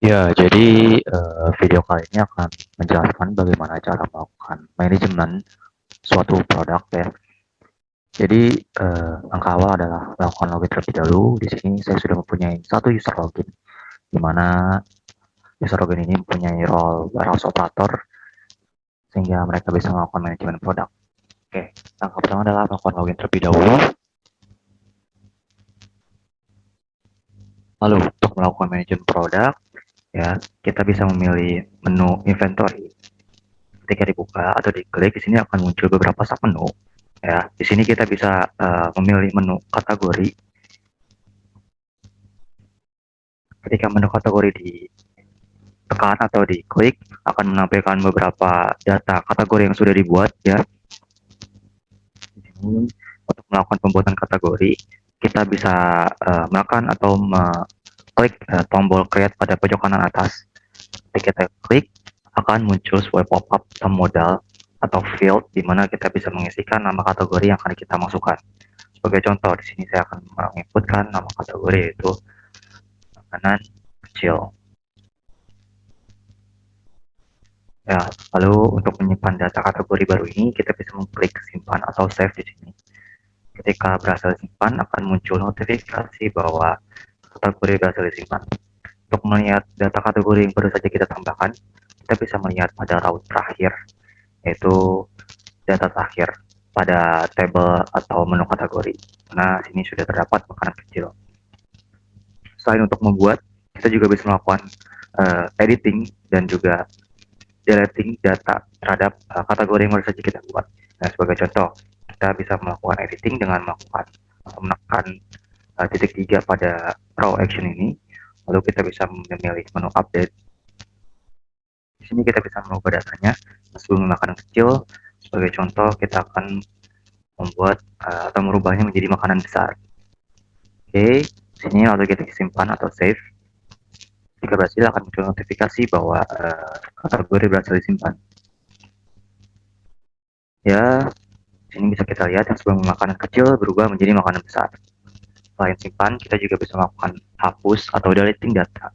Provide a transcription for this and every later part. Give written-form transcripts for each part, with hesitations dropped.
Ya, jadi video kali ini akan menjelaskan bagaimana cara melakukan manajemen suatu produk ya. Jadi langkah awal adalah melakukan login terlebih dahulu. Di sini saya sudah mempunyai satu user login, di mana user login ini mempunyai role warehouse operator sehingga mereka bisa melakukan manajemen produk. Oke, langkah pertama adalah melakukan login terlebih dahulu. Lalu untuk melakukan manajemen produk, ya kita bisa memilih menu inventory. Ketika dibuka atau diklik, di sini akan muncul beberapa submenu. Ya, di sini kita bisa memilih menu kategori. Ketika menu kategori ditekan atau diklik, akan menampilkan beberapa data kategori yang sudah dibuat ya. Di sini untuk melakukan pembuatan kategori, kita bisa melakukan atau klik tombol create pada pojok kanan atas. Ketika kita klik, akan muncul sebuah pop-up modal atau field di mana kita bisa mengisikan nama kategori yang akan kita masukkan. Sebagai contoh, di sini saya akan menginputkan nama kategori yaitu makanan kecil. Ya, lalu untuk menyimpan data kategori baru ini, kita bisa mengklik simpan atau save di sini. Ketika berhasil simpan, akan muncul notifikasi bahwa kategori berhasil disimpan. Untuk melihat data kategori yang baru saja kita tambahkan, kita bisa melihat pada row terakhir, yaitu data terakhir pada table atau menu kategori. Nah, sini sudah terdapat makanan kecil. Selain untuk membuat, kita juga bisa melakukan editing dan juga deleting data terhadap kategori yang baru saja kita buat. Nah, sebagai contoh, kita bisa melakukan editing dengan melakukan atau menekan titik 3 pada raw action ini. Lalu kita bisa memilih menu update. Di sini kita bisa mengubah datanya sebelum makanan kecil. Sebagai contoh, kita akan membuat atau merubahnya menjadi makanan besar. Oke, sini lalu kita simpan atau save. Jika berhasil akan muncul notifikasi bahwa kategori berhasil disimpan. Ya, sini bisa kita lihat yang sebelum makanan kecil berubah menjadi makanan besar. Selain simpan, kita juga bisa melakukan hapus atau deleting data.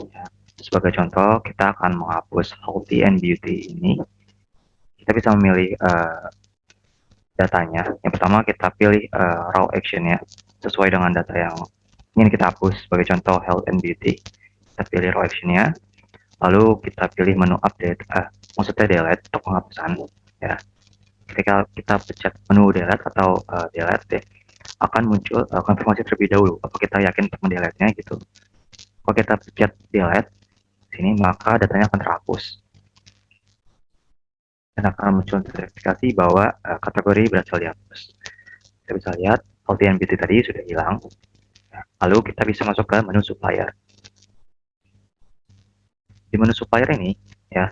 Ya, sebagai contoh, kita akan menghapus healthy and beauty ini. Kita bisa memilih datanya. Yang pertama kita pilih raw action ya, sesuai dengan data yang ingin kita hapus. Sebagai contoh health and beauty, kita pilih raw actionnya. Lalu kita pilih menu update, maksudnya delete untuk penghapusan. Ya, ketika kita pencet menu delete atau delete ya, akan muncul konfirmasi terlebih dahulu apa kita yakin untuk mendelete-nya gitu. Kalau kita pencet delete sini, maka datanya akan terhapus dan akan muncul notifikasi bahwa kategori berhasil dihapus. Kita bisa lihat healthy and beauty tadi sudah hilang. Lalu kita bisa masuk ke menu supplier. Di menu supplier ini ya,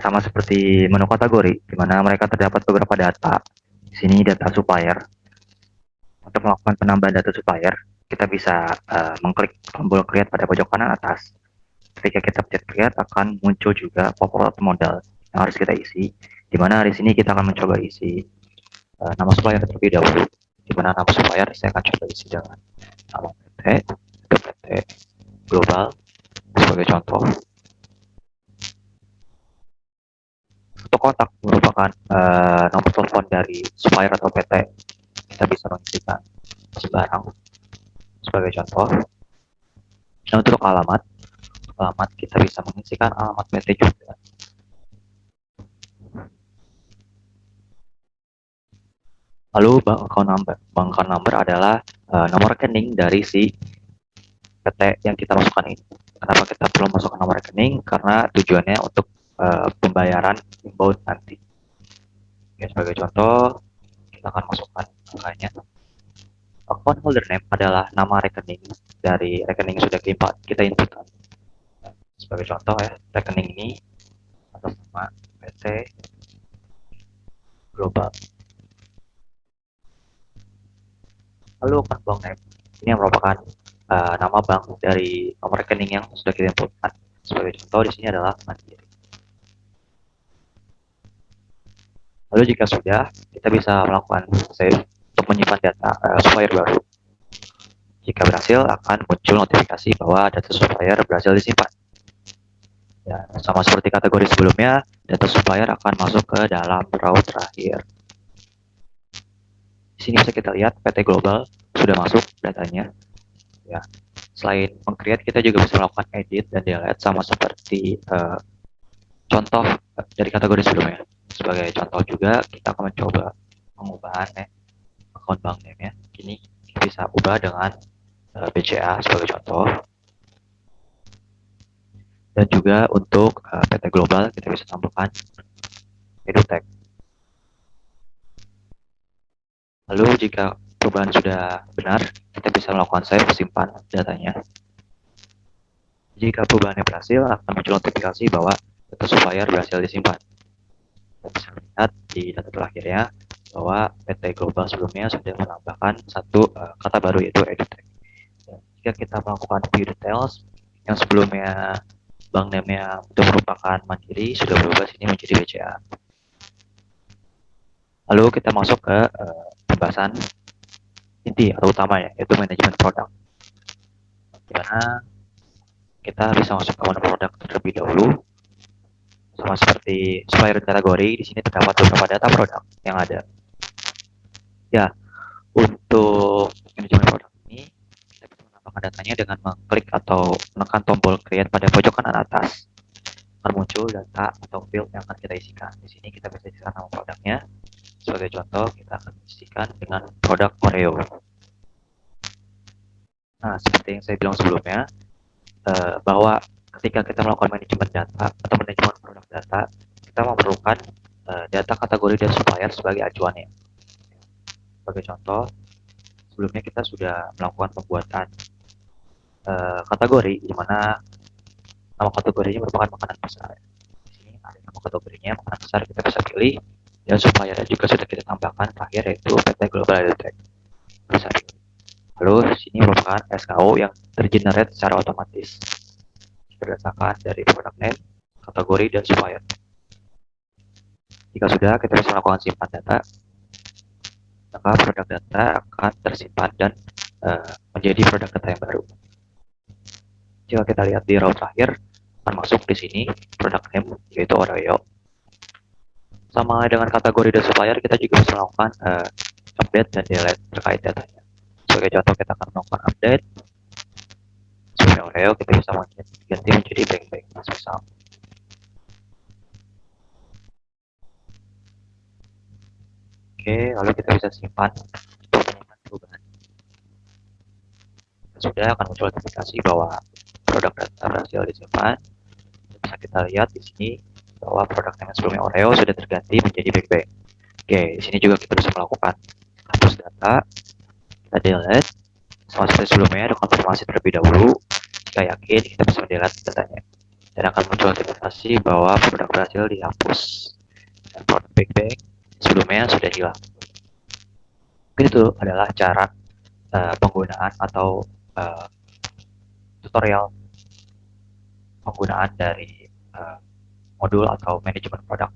sama seperti menu kategori, di mana mereka terdapat beberapa data. Di sini data supplier. Untuk melakukan penambahan data supplier, kita bisa mengklik tombol create pada pojok kanan atas. Ketika kita pencet create, akan muncul juga pop-up modal yang harus kita isi. Di mana di sini kita akan mencoba isi nama supplier terlebih dahulu. Di mana nama supplier saya akan coba isi dengan nama PT Global sebagai contoh. Untuk kontak merupakan nomor telepon dari supplier atau PT. Kita bisa mengisikan sembarang sebagai contoh. Dan untuk alamat kita bisa mengisikan alamat PT juga. Lalu bank account number adalah nomor rekening dari si PT yang kita masukkan ini. Kenapa kita perlu masukkan nomor rekening? Karena tujuannya untuk pembayaran inbound nanti. Oke, sebagai contoh, kita akan masukkan angkanya. Account holder name adalah nama rekening dari rekening yang sudah kita inputkan. Sebagai contoh ya, rekening ini atas nama PT Global. Lalu account bank name ini yang merupakan nama bank dari nomor rekening yang sudah kita inputkan. Sebagai contoh di sini adalah Mandiri. Lalu jika sudah, kita bisa melakukan save untuk menyimpan data supplier baru. Jika berhasil, akan muncul notifikasi bahwa data supplier berhasil disimpan. Dan sama seperti kategori sebelumnya, data supplier akan masuk ke dalam row terakhir. Di sini bisa kita lihat PT Global sudah masuk datanya. Ya, selain meng-create, kita juga bisa melakukan edit dan delete sama seperti contoh dari kategori sebelumnya. Sebagai contoh juga, kita akan mencoba mengubah akun bank name-nya. Ini bisa ubah dengan BCA sebagai contoh. Dan juga untuk PT Global kita bisa tambahkan edutech. Lalu jika perubahan sudah benar, kita bisa melakukan save, simpan datanya. Jika perubahannya berhasil, akan muncul notifikasi bahwa data supplier berhasil disimpan. Kita bisa lihat di data terakhirnya bahwa PT Global sebelumnya sudah menambahkan satu kata baru, yaitu edutech. Dan jika kita melakukan view details, yang sebelumnya bank name-nya itu merupakan Mandiri, sudah berubah sini menjadi BCA. Lalu kita masuk ke pembahasan inti atau utamanya, yaitu manajemen produk. Di mana kita bisa masuk ke menu produk terlebih dahulu. Sama seperti supplier kategori, di sini terdapat beberapa data produk yang ada. Ya, untuk manajemen produk ini, kita bisa menambahkan datanya dengan mengklik atau menekan tombol create pada pojok kanan atas. Akan muncul data atau field yang akan kita isikan. Di sini kita bisa isikan nama produknya. Sebagai contoh, kita akan isikan dengan produk Oreo. Nah, seperti yang saya bilang sebelumnya, bahwa ketika kita melakukan manajemen data atau manajemen produk data, kita memerlukan data kategori dan supplier sebagai acuannya. Sebagai contoh, sebelumnya kita sudah melakukan pembuatan kategori di mana nama kategorinya merupakan makanan besar. Di sini ada nama kategorinya makanan besar, kita bisa pilih, dan suppliernya juga sudah kita tambahkan terakhir, yaitu PT Global Edutech. Bisa pilih. Lalu di sini merupakan SKU yang tergenerate secara otomatis berdasarkan dari product name, kategori, dan supplier. Jika sudah, kita bisa melakukan simpan data, maka produk data akan tersimpan dan menjadi produk data yang baru. Jika kita lihat di row terakhir, akan masuk di sini produk name, yaitu Oreo. Sama dengan kategori dan supplier, kita juga bisa melakukan update dan delete terkait datanya. Sebagai contoh, kita akan melakukan update. Sebagai Oreo, kita bisa ganti menjadi bang-bang, misal. Oke, lalu kita bisa simpan untuk menyimpan perubahan. Sudah akan muncul notifikasi bahwa produk data berhasil disimpan. Bisa kita lihat di sini bahwa produk yang sebelumnya Oreo sudah terganti menjadi bang-bang. Oke, di sini juga kita bisa melakukan hapus data, kita delete, sama seperti sebelumnya ada konfirmasi terlebih dahulu. Jika yakin, kita bisa mendelete datanya. Dan akan muncul notifikasi bahwa produk berhasil dihapus. Dan produk bang-bang sebelumnya sudah hilang. Mungkin itu adalah cara penggunaan atau tutorial penggunaan dari modul atau manajemen produk